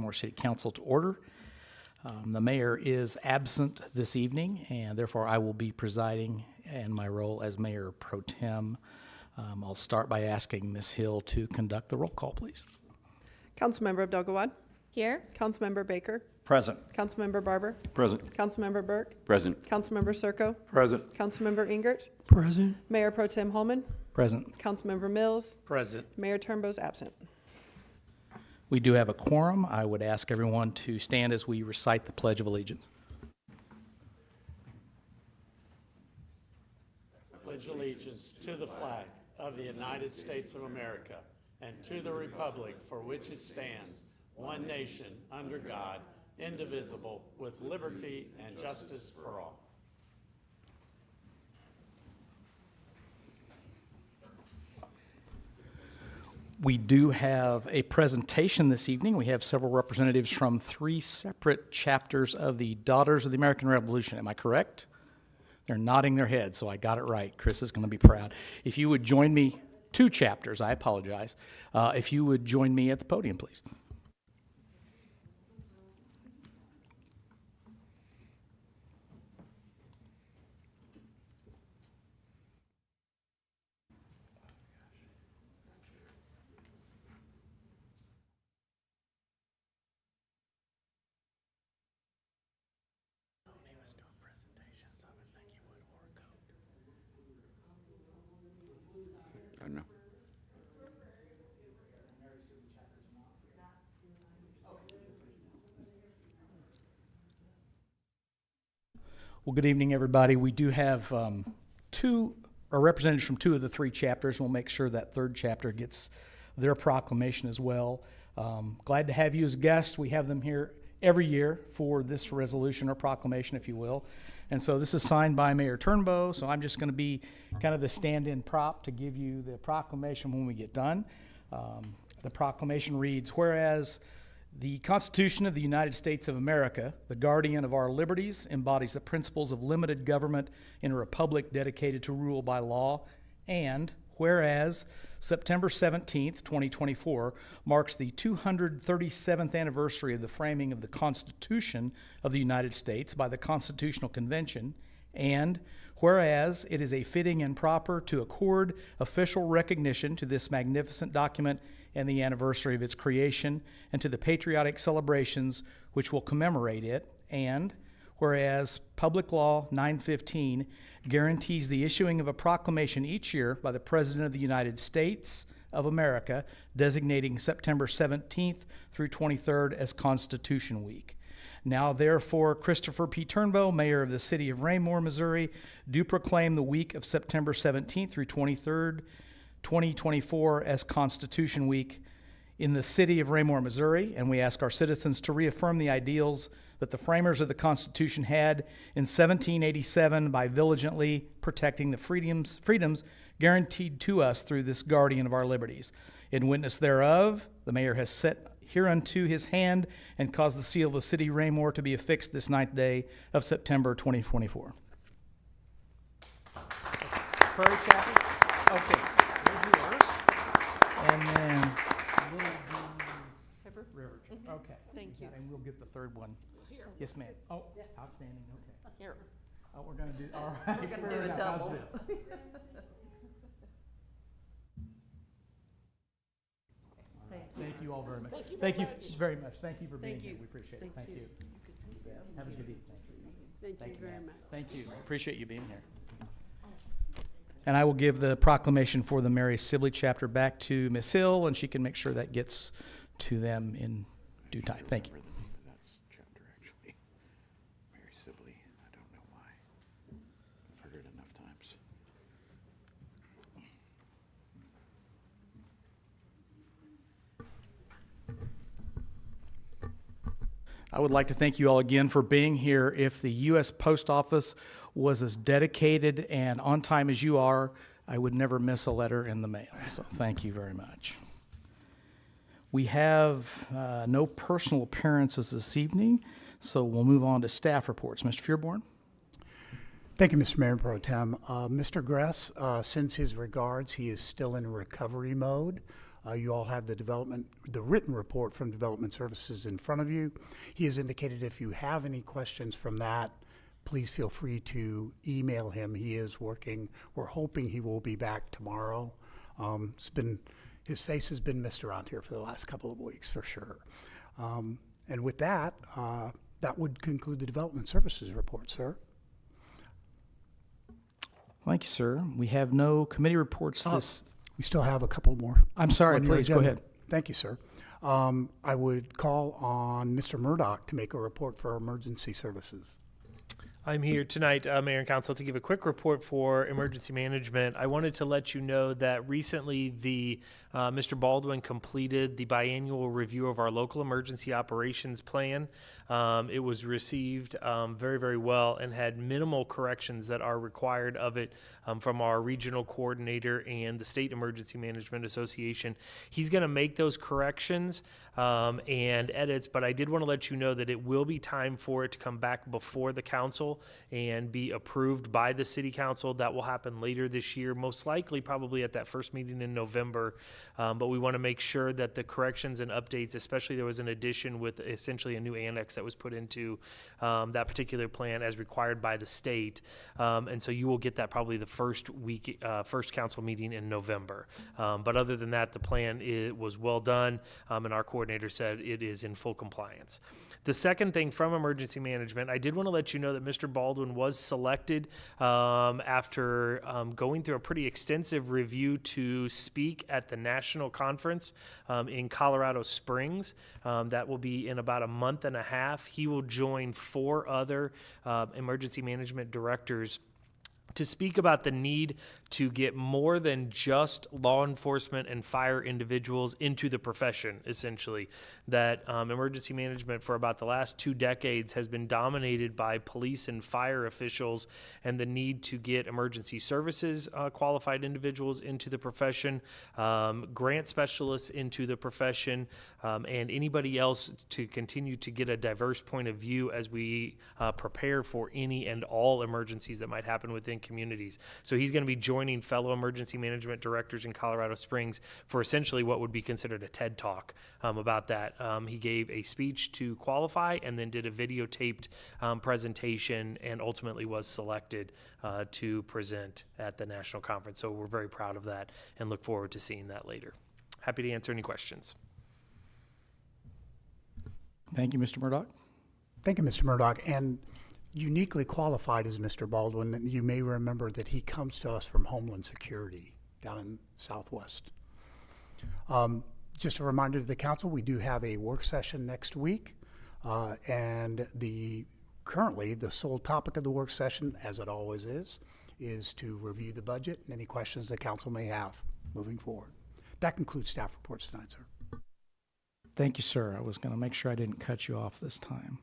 Raymore City Council to order. The mayor is absent this evening, and therefore I will be presiding in my role as Mayor Pro Tem. I'll start by asking Ms. Hill to conduct the roll call, please. Councilmember Abdelgawad. Here. Councilmember Baker. Present. Councilmember Barber. Present. Councilmember Burke. Present. Councilmember Circo. Present. Councilmember Ingert. Present. Mayor Pro Tem Holman. Present. Councilmember Mills. Present. Mayor Turnbow's absent. We do have a quorum. I would ask everyone to stand as we recite the Pledge of Allegiance. I pledge allegiance to the flag of the United States of America and to the republic for which it stands, one nation, under God, indivisible, with liberty and justice for all. We do have a presentation this evening. We have several representatives from 3 separate chapters of the Daughters of the American Revolution. Am I correct? They're nodding their heads, so I got it right. Chris is going to be proud. If you would join me, 2 chapters, I apologize. If you would join me at the podium, please. I don't know. Well, good evening, everybody. We do have representatives from 2 of the 3 chapters. We'll make sure that 3rd chapter gets their proclamation as well. Glad to have you as guests. We have them here every year for this resolution or proclamation, if you will. And so this is signed by Mayor Turnbow, so I'm just going to be kind of the stand-in prop to give you the proclamation when we get done. The proclamation reads, whereas the Constitution of the United States of America, the guardian of our liberties, embodies the principles of limited government in a republic dedicated to rule by law, and whereas September 17th, 2024 marks the 237th anniversary of the framing of the Constitution of the United States by the Constitutional Convention, and whereas it is a fitting and proper to accord official recognition to this magnificent document and the anniversary of its creation, and to the patriotic celebrations which will commemorate it, and whereas Public Law 915 guarantees the issuing of a proclamation each year by the President of the United States of America, designating September 17th through 23rd as Constitution Week. Now, therefore, Christopher P. Turnbow, Mayor of the City of Raymore, Missouri, do proclaim the week of September 17th through 23rd, 2024 as Constitution Week in the City of Raymore, Missouri, and we ask our citizens to reaffirm the ideals that the framers of the Constitution had in 1787 by vigilantly protecting the freedoms guaranteed to us through this guardian of our liberties. In witness thereof, the mayor has set hereunto his hand and caused the seal of the city of Raymore to be affixed this 9th day of September 2024. Prairie chapter? Okay, here's yours. And then River. Okay. Thank you. And we'll get the 3rd one. Yes, ma'am. Oh, outstanding. Okay. Here. Oh, we're going to do, all right. We're gonna do fair a enough. How's double. this? Thank you all very much. Thank you very much. Thank you for being Thank here. you. We appreciate it. Thank Thank you. you. Have a good evening. Thank you very much. Thank you. Appreciate you being here. And I will give the proclamation for the Mary Sibley chapter back to Ms. Hill, and she can make sure that gets to them in due time. Thank you. That's chapter, actually. Mary Sibley. I don't know why. I've heard it enough times. I would like to thank you all again for being here. If the U.S. Post Office was as dedicated and on time as you are, I would never miss a letter in the mail. So thank you very much. We have no personal appearances this evening, so we'll move on to staff reports. Mr. Fearborn? Thank you, Mr. Mayor Pro Tem. Mr. Gress sends his regards. He is still in recovery mode. You all have the written report from Development Services in front of you. He has indicated if you have any questions from that, please feel free to email him. He is working. We're hoping he will be back tomorrow. His face has been missed around here for the last couple of weeks for sure. And with that, that would conclude the Development Services report, sir. Thank you, sir. We have no committee reports this. We still have a couple more. I'm sorry, on your please, go agenda. ahead. Thank you, sir. I would call on Mr. Murdoch to make a report for emergency services. I'm here tonight, Mayor and Council, to give a quick report for emergency management. I wanted to let you know that recently Mr. Baldwin completed the biannual review of our local emergency operations plan. It was received very, very well and had minimal corrections that are required of it from our regional coordinator and the State Emergency Management Association. He's going to make those corrections and edits, but I did want to let you know that it will be time for it to come back before the council and be approved by the city council. That will happen later this year, most likely probably at that first meeting in November. But we want to make sure that the corrections and updates, especially there was an addition with essentially a new annex that was put into that particular plan as required by the state. And so you will get that probably the first council meeting in November. But other than that, the plan was well done, and our coordinator said it is in full compliance. The second thing from emergency management, I did want to let you know that Mr. Baldwin was selected after going through a pretty extensive review to speak at the national conference in Colorado Springs. That will be in about a month and a half. He will join 4 other emergency management directors to speak about the need to get more than just law enforcement and fire individuals into the profession, essentially. That emergency management for about the last 2 decades has been dominated by police and fire officials, and the need to get emergency services qualified individuals into the profession, grant specialists into the profession, and anybody else to continue to get a diverse point of view as we prepare for any and all emergencies that might happen within communities. So he's going to be joining fellow emergency management directors in Colorado Springs for essentially what would be considered a TED Talk about that. He gave a speech to qualify and then did a videotaped presentation and ultimately was selected to present at the national conference. So we're very proud of that and look forward to seeing that later. Happy to answer any questions. Thank you, Mr. Murdoch. Thank you, Mr. Murdoch. And uniquely qualified is Mr. Baldwin. And you may remember that he comes to us from Homeland Security down in Southwest. Just a reminder to the council, we do have a work session next week. And currently the sole topic of the work session, as it always is to review the budget and any questions the council may have moving forward. That concludes staff reports tonight, sir. Thank you, sir. I was going to make sure I didn't cut you off this time.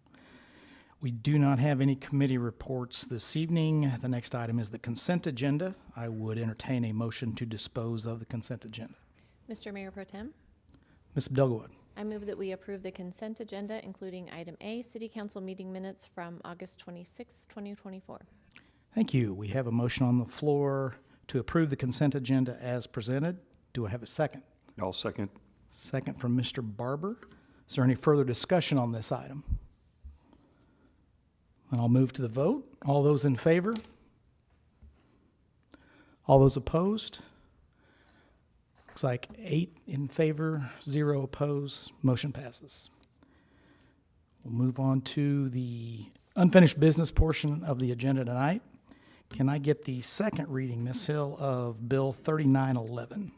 We do not have any committee reports this evening. The next item is the consent agenda. I would entertain a motion to dispose of the consent agenda. Mr. Mayor Pro Tem, Ms. Abdelgawad. I move that we approve the consent agenda, including item A, City Council meeting minutes from August 26th, 2024. Thank you. We have a motion on the floor to approve the consent agenda as presented. Do I have a second? I'll second. Second from Mr. Barber. Is there any further discussion on this item? And I'll move to the vote. All those in favor? All those opposed? Looks like 8 in favor, 0 opposed. Motion passes. We'll move on to the unfinished business portion of the agenda tonight. Can I get the second reading, Ms. Hill, of Bill 3911?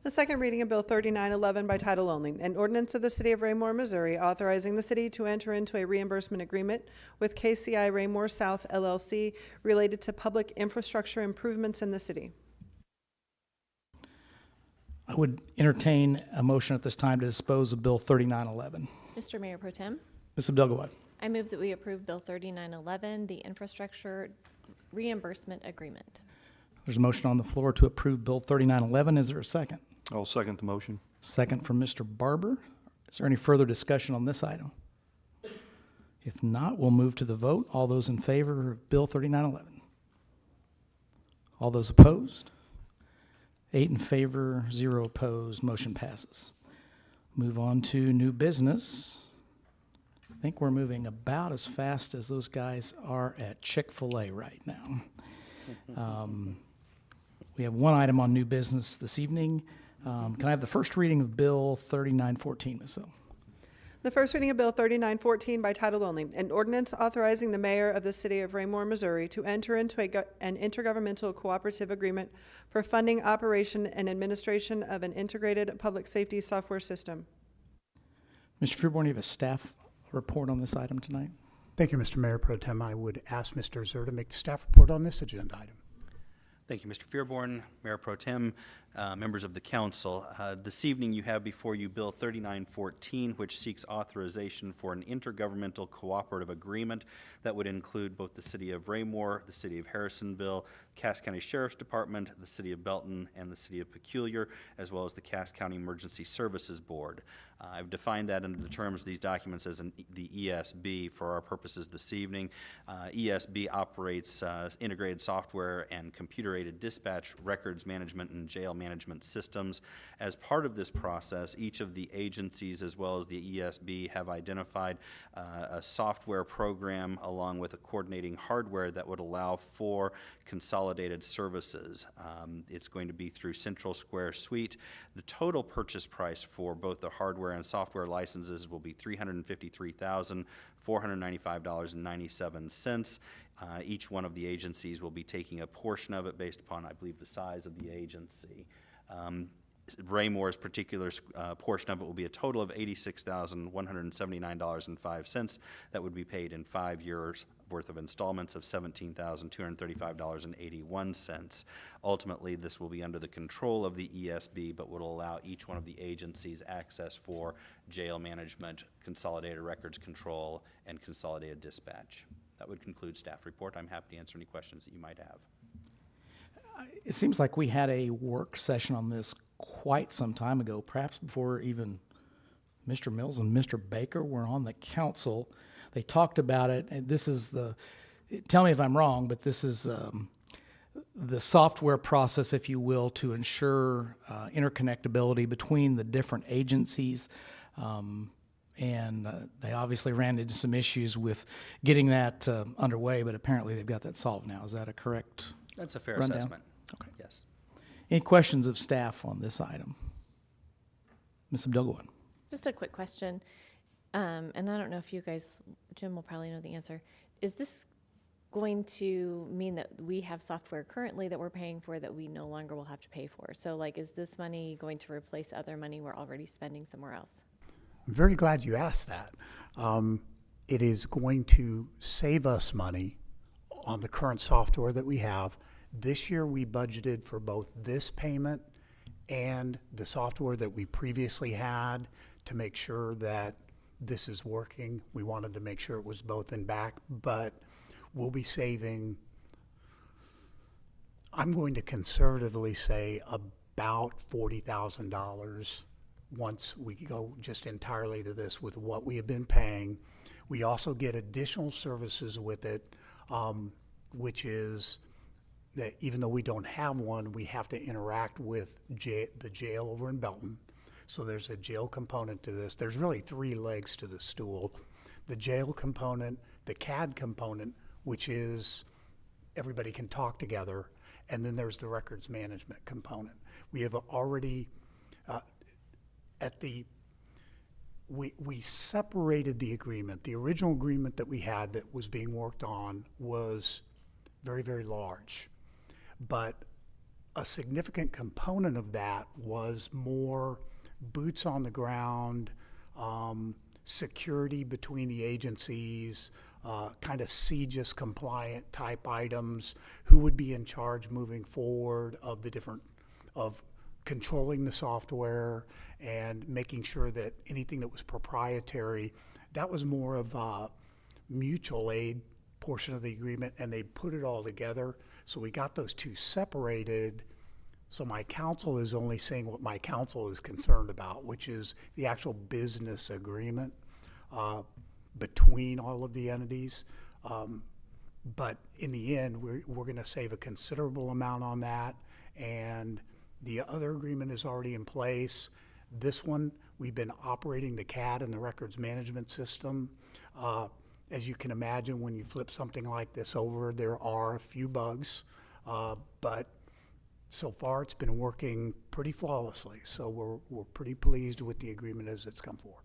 The second reading of Bill 3911 by title only, an ordinance of the City of Raymore, Missouri, authorizing the city to enter into a reimbursement agreement with KCI Raymore South LLC related to public infrastructure improvements in the city. I would entertain a motion at this time to dispose of Bill 3911. Mr. Mayor Pro Tem, Ms. Abdelgawad. I move that we approve Bill 3911, the infrastructure reimbursement agreement. There's a motion on the floor to approve Bill 3911. Is there a second? I'll second the motion. Second from Mr. Barber. Is there any further discussion on this item? If not, we'll move to the vote. All those in favor of Bill 3911? All those opposed? 8 in favor, 0 opposed, motion passes. Move on to new business. I think we're moving about as fast as those guys are at Chick-fil-A right now. We have one item on new business this evening. Can I have the first reading of Bill 3914, Ms. Hill? The first reading of Bill 3914 by title only, an ordinance authorizing the mayor of the city of Raymore, Missouri to enter into an intergovernmental cooperative agreement for funding, operation, and administration of an integrated public safety software system. Mr. Fearborn, you have a staff report on this item tonight? Thank you, Mr. Mayor Pro Tem. I would ask Mr. Zer to make the staff report on this agenda item. Thank you, Mr. Fearborn, Mayor Pro Tem, members of the council. This evening you have before you Bill 3914, which seeks authorization for an intergovernmental cooperative agreement that would include both the city of Raymore, the city of Harrisonville, Cass County Sheriff's Department, the city of Belton, and the city of Peculiar, as well as the Cass County Emergency Services Board. I've defined that under the terms of these documents as the ESB for our purposes this evening. ESB operates integrated software and computer-aided dispatch, records management, and jail management systems. As part of this process, each of the agencies as well as the ESB have identified a software program along with a coordinating hardware that would allow for consolidated services. It's going to be through Central Square Suite. The total purchase price for both the hardware and software licenses will be $353,495.97. Each one of the agencies will be taking a portion of it based upon, I believe, the size of the agency. Raymore's particular portion of it will be a total of $86,179.05. That would be paid in 5 years worth of installments of $17,235.81. Ultimately, this will be under the control of the ESB, but would allow each one of the agencies access for jail management, consolidated records control, and consolidated dispatch. That would conclude staff report. I'm happy to answer any questions that you might have. It seems like we had a work session on this quite some time ago, perhaps before even Mr. Mills and Mr. Baker were on the council. They talked about it, and this is tell me if I'm wrong, but this is the software process, if you will, to ensure interconnectability between the different agencies. And they obviously ran into some issues with getting that underway, but apparently they've got that solved now. Is that a correct That's a fair rundown? assessment. Okay. Yes. Any questions of staff on this item? Ms. Abdulgawan. Just a quick question, and I don't know if you guys, Jim will probably know the answer. Is this going to mean that we have software currently that we're paying for that we no longer will have to pay for? So like, is this money going to replace other money we're already spending somewhere else? I'm very glad you asked that. It is going to save us money on the current software that we have. This year we budgeted for both this payment and the software that we previously had to make sure that this is working. We wanted to make sure it was both in back, but we'll be saving, I'm going to conservatively say, about $40,000 once we go just entirely to this with what we have been paying. We also get additional services with it, which is that even though we don't have one, we have to interact with the jail over in Belton. So there's a jail component to this. There's really 3 legs to the stool. The jail component, the CAD component, which is everybody can talk together, and then there's the records management component. We have already we separated the agreement. The original agreement that we had that was being worked on was very, very large. But a significant component of that was more boots on the ground, security between the agencies, kind of CJIS compliant type items, who would be in charge moving forward of of controlling the software and making sure that anything that was proprietary, that was more of a mutual aid portion of the agreement, and they put it all together. So we got those two separated. So my counsel is only saying what my counsel is concerned about, which is the actual business agreement between all of the entities. But in the end, we're going to save a considerable amount on that, and The other agreement is already in place. This one, we've been operating the CAD and the records management system. As you can imagine, when you flip something like this over, there are a few bugs, but so far it's been working pretty flawlessly. So we're pretty pleased with the agreement as it's come forward.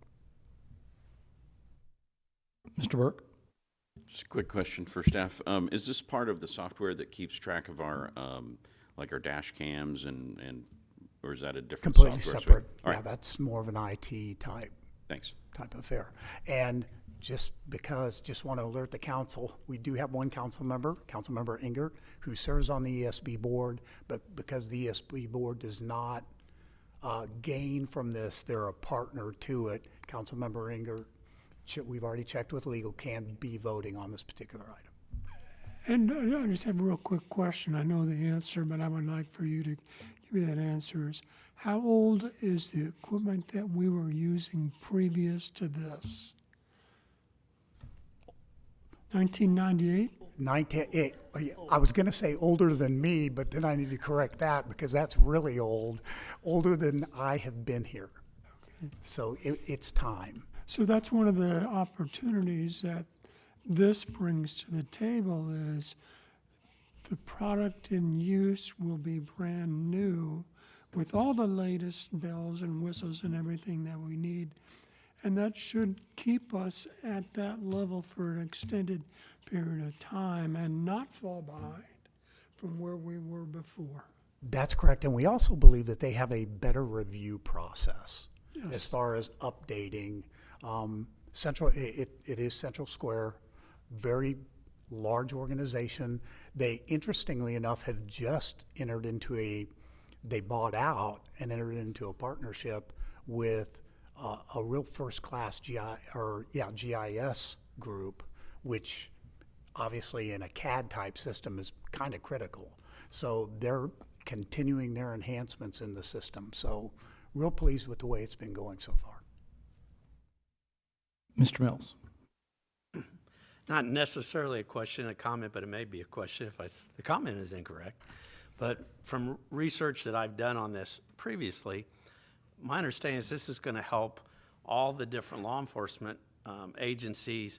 Mr. Burke? Just a quick question for staff. Is this part of the software that keeps track of our, like our dash cams or is that a different Completely software suite? separate. All Yeah, right, that's more of an IT thanks. type affair. And just want to alert the council, we do have one council member, Councilmember Engert, who serves on the ESB board, but because the ESB board does not gain from this, they're a partner to it. Councilmember Engert, we've already checked with legal, can be voting on this particular item. And I just have a real quick question. I know the answer, but I would like for you to give me that answer. Is how old is the equipment that we were using previous to this? 1998? I was going to say older than me, but then I need to correct that because that's really old, older than I have been here. So it's time. So that's one of the opportunities that this brings to the table is the product in use will be brand new with all the latest bells and whistles and everything that we need. And that should keep us at that level for an extended period of time and not fall behind from where we were before. That's correct. And we also believe that they have a better review process as far as updating. It is Central Square, very large organization. They, interestingly enough, have just entered into they bought out and entered into a partnership with a real first-class GIS group, which obviously in a CAD type system is kind of critical. So they're continuing their enhancements in the system. So real pleased with the way it's been going so far. Mr. Mills? Not necessarily a question, a comment, but it may be a question if the comment is incorrect. But from research that I've done on this previously, my understanding is this is going to help all the different law enforcement agencies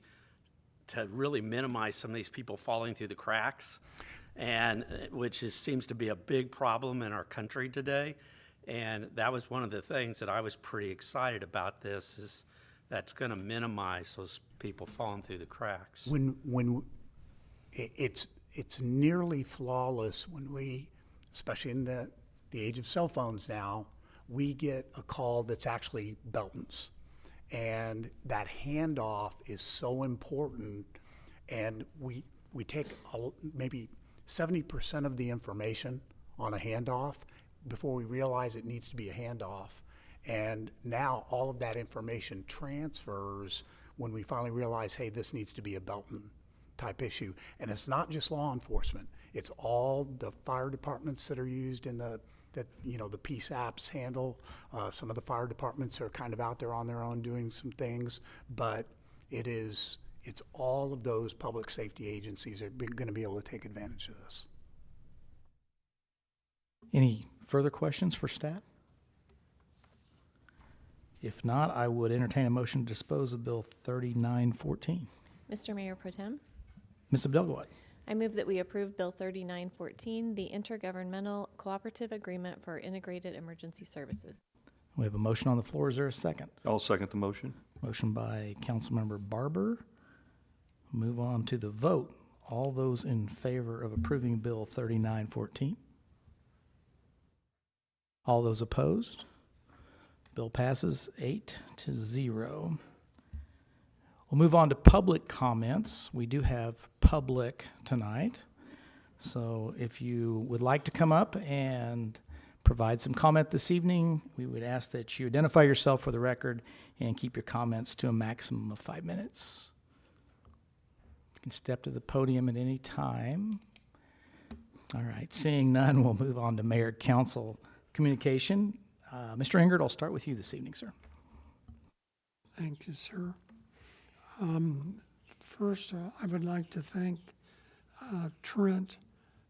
to really minimize some of these people falling through the cracks, and seems to be a big problem in our country today. And that was one of the things that I was pretty excited about this, is that's going to minimize those people falling through the cracks. When it's nearly flawless when we, especially in the age of cell phones now, we get a call that's actually Belton's. And that handoff is so important. And we take maybe 70% of the information on a handoff before we realize it needs to be a handoff. And now all of that information transfers when we finally realize, hey, this needs to be a Belton type issue. And it's not just law enforcement. It's all the fire departments that are used in the PSAPs handle. Some of the fire departments are kind of out there on their own doing some things, but it's all of those public safety agencies are going to be able to take advantage of this. Any further questions for staff? If not, I would entertain a motion to dispose of Bill 3914. Mr. Mayor Pro Tem, Ms. Abdelgawad? I move that we approve Bill 3914, the Intergovernmental Cooperative Agreement for Integrated Emergency Services. We have a motion on the floor. Is there a second? I'll second the motion. Motion by Councilmember Barber. Move on to the vote. All those in favor of approving Bill 3914? All those opposed? Bill passes 8-0. We'll move on to public comments. We do have public tonight. So if you would like to come up and provide some comment this evening, we would ask that you identify yourself for the record and keep your comments to a maximum of 5 minutes. You can step to the podium at any time. All right, seeing none, we'll move on to Mayor Council communication. Mr. Engert, I'll start with you this evening, sir. Thank you, sir. First, I would like to thank Trent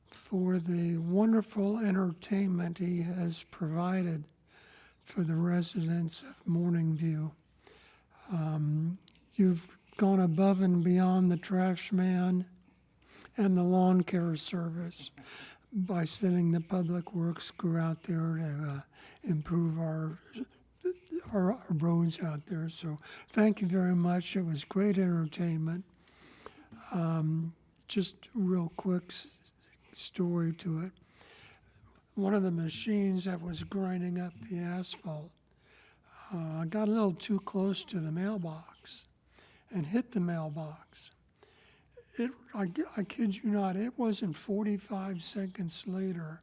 for the wonderful entertainment he has provided for the residents of Morning View. You've gone above and beyond the trash man and the lawn care service by sending the public works crew out there to improve our roads out there. So thank you very much. It was great entertainment. Just real quick story to it. One of the machines that was grinding up the asphalt got a little too close to the mailbox and hit the mailbox. I kid you not, it wasn't 45 seconds later,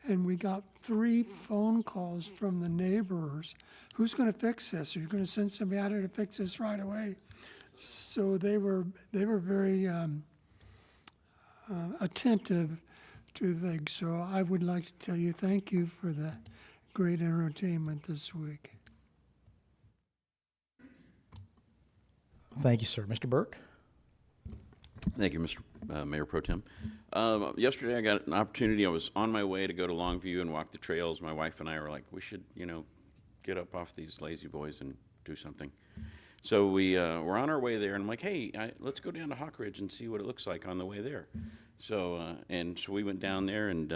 and we got 3 phone calls from the neighbors. Who's going to fix this? Are you going to send somebody out here to fix this right away? So they were very attentive to things. So I would like to tell you thank you for the great entertainment this week. Thank you, sir. Mr. Burke? Thank you, Mr. Mayor Pro Tem. Yesterday, I got an opportunity. I was on my way to go to Longview and walk the trails. My wife and I were like, we should, get up off these lazy boys and do something. So we were on our way there, and I'm like, hey, let's go down to Hawk Ridge and see what it looks like on the way there. So we went down there, and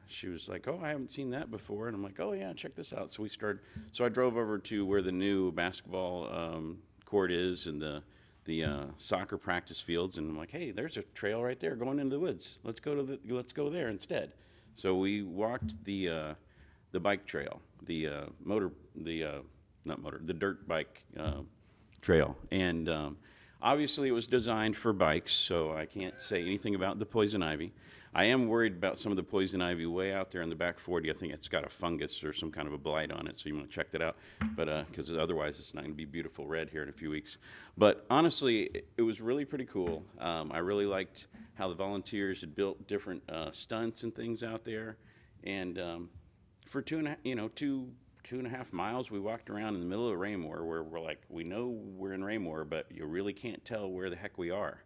she was like, oh, I haven't seen that before. And I'm like, oh, yeah, check this out. So I drove over to where the new basketball court is and the soccer practice fields, and I'm like, hey, there's a trail right there going into the woods. Let's go there instead. So we walked the bike trail, the dirt bike trail, and obviously it was designed for bikes, so I can't say anything about the poison ivy. I am worried about some of the poison ivy way out there in the back 40. I think it's got a fungus or some kind of a blight on it, so you want to check that out. But because otherwise it's not going to be beautiful red here in a few weeks. But honestly, it was really pretty cool. I really liked how the volunteers had built different stunts and things out there. And for 2.5 miles, we walked around in the middle of Raymore, where we're like, we know we're in Raymore, but you really can't tell where the heck we are.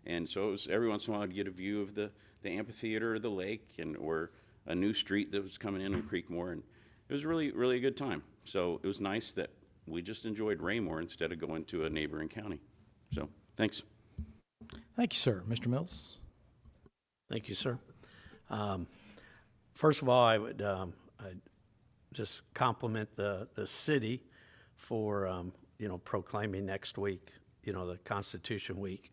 And so it was every once in a while I'd get a view of the amphitheater or the lake, or a new street that was coming in Creekmore, and it was really, really a good time. So it was nice that we just enjoyed Raymore instead of going to a neighboring county. So thanks. Thank you, sir. Mr. Mills? Thank you, sir. First of all, I'd just compliment the city for, proclaiming next week, the Constitution Week.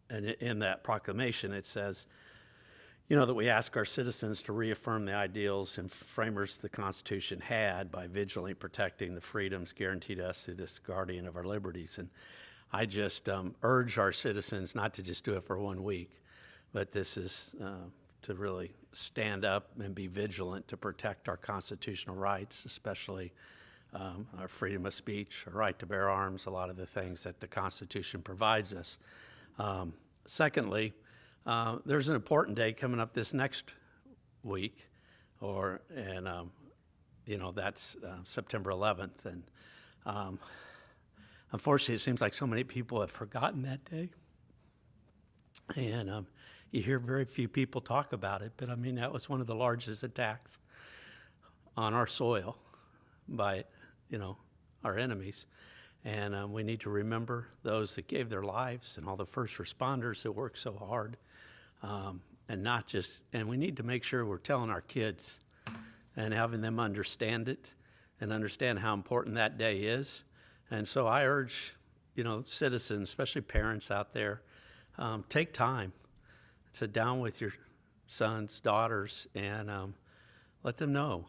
And in that proclamation, it says, that we ask our citizens to reaffirm the ideals and framers the Constitution had by vigilantly protecting the freedoms guaranteed us through this guardian of our liberties. And I just urge our citizens not to just do it for 1 week, but this is to really stand up and be vigilant to protect our constitutional rights, especially our freedom of speech, our right to bear arms, a lot of the things that the Constitution provides us. Secondly, there's an important day coming up this next week, that's September 11th. And unfortunately, it seems like so many people have forgotten that day. And you hear very few people talk about it, but that was one of the largest attacks on our soil by, our enemies. And we need to remember those that gave their lives and all the first responders that worked so hard. And we need to make sure we're telling our kids and having them understand it and understand how important that day is. And so I urge, citizens, especially parents out there, take time, sit down with your sons, daughters, and let them know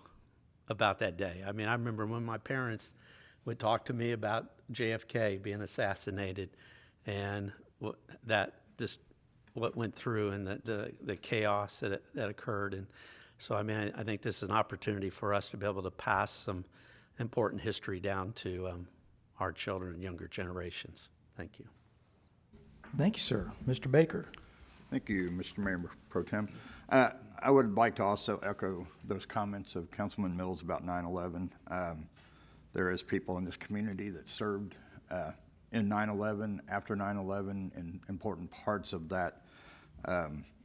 about that day. I remember when my parents would talk to me about JFK being assassinated and what went through and the chaos that occurred. And so, I think this is an opportunity for us to be able to pass some important history down to our children and younger generations. Thank you. Thank you, sir. Mr. Baker? Thank you, Mr. Mayor Pro Tem. I would like to also echo those comments of Councilman Mills about 9/11. There is people in this community that served in 9/11, after 9/11, in important parts of that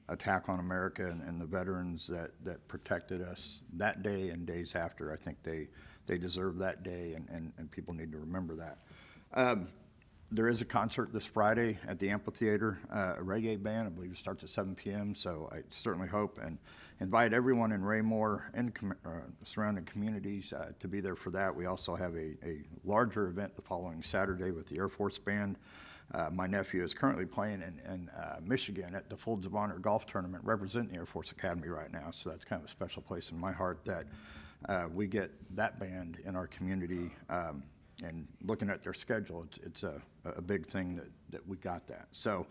attack on America and the veterans that protected us that day and days after. I think they deserve that day, and people need to remember that. There is a concert this Friday at the amphitheater, a reggae band. I believe it starts at 7 p.m., so I certainly hope and invite everyone in Raymore and surrounding communities to be there for that. We also have a larger event the following Saturday with the Air Force Band. My nephew is currently playing in Michigan at the Folds of Honor golf tournament, representing the Air Force Academy right now, so that's kind of a special place in my heart that we get that band in our community. And looking at their schedule, it's a big thing that we got that. So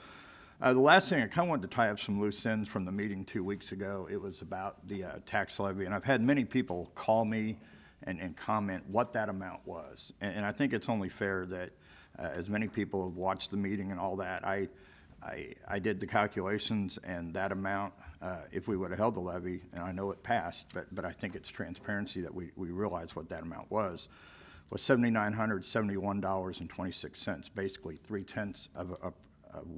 the last thing, I kind of wanted to tie up some loose ends from the meeting 2 weeks ago. It was about the tax levy, and I've had many people call me and comment what that amount was. And I think it's only fair that as many people have watched the meeting and all that, I did the calculations, and that amount, if we would have held the levy, and I know it passed, but I think it's transparency that we realize what that amount was $7,971.26, basically 0.3 of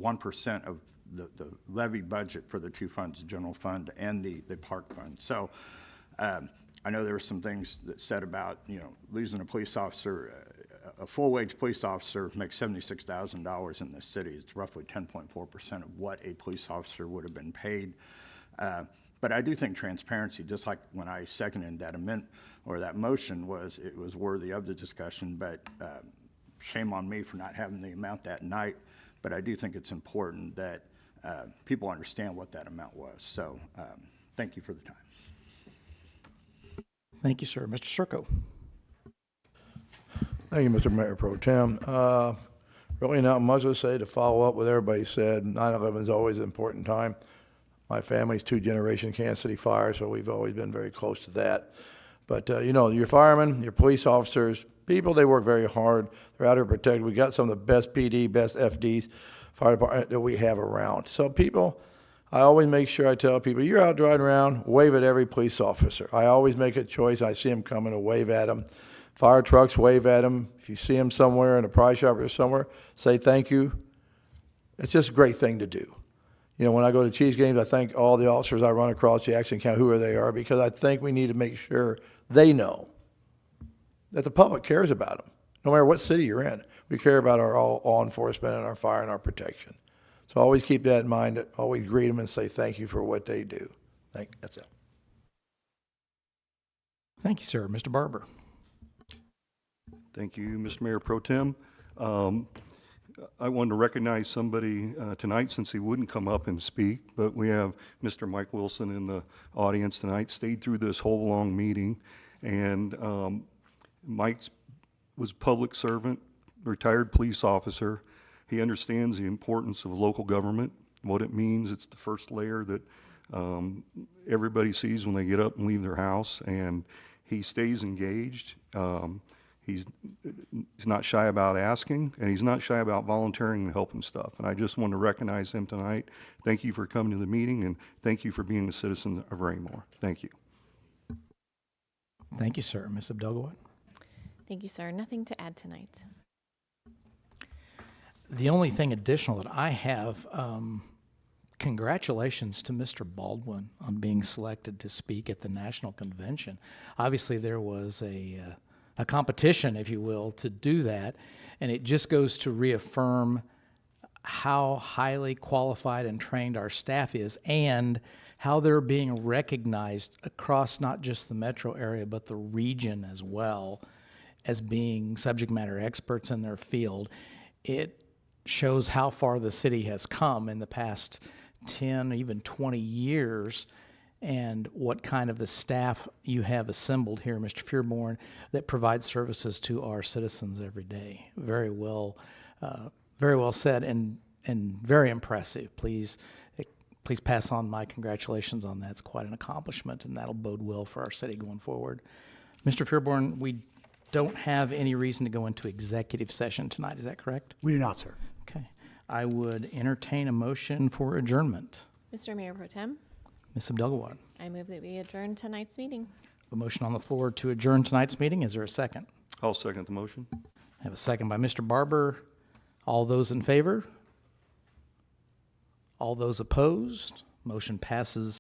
1% of the levy budget for the two funds, the general fund and the park fund. So I know there were some things that said about, losing a police officer. A full-wage police officer makes $76,000 in this city. It's roughly 10.4% of what a police officer would have been paid. But I do think transparency, just like when I seconded that amendment or that motion, it was worthy of the discussion. But shame on me for not having the amount that night. But I do think it's important that people understand what that amount was. So thank you for the time. Thank you, sir. Mr. Circo. Thank you, Mr. Mayor Pro Tem. Really not much to say to follow up what everybody said. 9/11 is always an important time. My family's two-generation Kansas City Fire, so we've always been very close to that. But, your firemen, your police officers, people, they work very hard. They're out here protected. We got some of the best PD, best FDs, fire department that we have around. So people, I always make sure I tell people, you're out driving around, wave at every police officer. I always make a choice. I see them coming to wave at them. Fire trucks, wave at them. If you see them somewhere in a prize shop or somewhere, say thank you. It's just a great thing to do. When I go to Chiefs games, I thank all the officers I run across Jackson County, whoever they are, because I think we need to make sure they know that the public cares about them. No matter what city you're in, we care about our law enforcement and our fire and our protection. So always keep that in mind. Always greet them and say thank you for what they do. That's it. Thank you, sir. Mr. Barber. Thank you, Mr. Mayor Pro Tem. I wanted to recognize somebody tonight since he wouldn't come up and speak, but we have Mr. Mike Wilson in the audience tonight, stayed through this whole long meeting, and Mike was a public servant, retired police officer. He understands the importance of local government, what it means. It's the first layer that everybody sees when they get up and leave their house, and he stays engaged. He's not shy about asking, and he's not shy about volunteering and helping stuff. And I just want to recognize him tonight. Thank you for coming to the meeting, and thank you for being a citizen of Raymore. Thank you. Thank you, sir. Ms. Abdelgawad. Thank you, sir. Nothing to add tonight. The only thing additional that I have, congratulations to Mr. Baldwin on being selected to speak at the National Convention. Obviously, there was a competition, if you will, to do that, and it just goes to reaffirm how highly qualified and trained our staff is and how they're being recognized across not just the metro area, but the region as well as being subject matter experts in their field. It shows how far the city has come in the past 10, even 20 years, and what kind of a staff you have assembled here, Mr. Fearborn, that provides services to our citizens every day. Very well said, and very impressive. Please pass on my congratulations on that. It's quite an accomplishment, and that'll bode well for our city going forward. Mr. Fearborn, we don't have any reason to go into executive session tonight. Is that correct? We do not, sir. Okay. I would entertain a motion for adjournment. Mr. Mayor Pro Tem, Ms. Abdelgawad. I move that we adjourn tonight's meeting. A motion on the floor to adjourn tonight's meeting. Is there a second? I'll second the motion. I have a second by Mr. Barber. All those in favor? All those opposed? Motion passes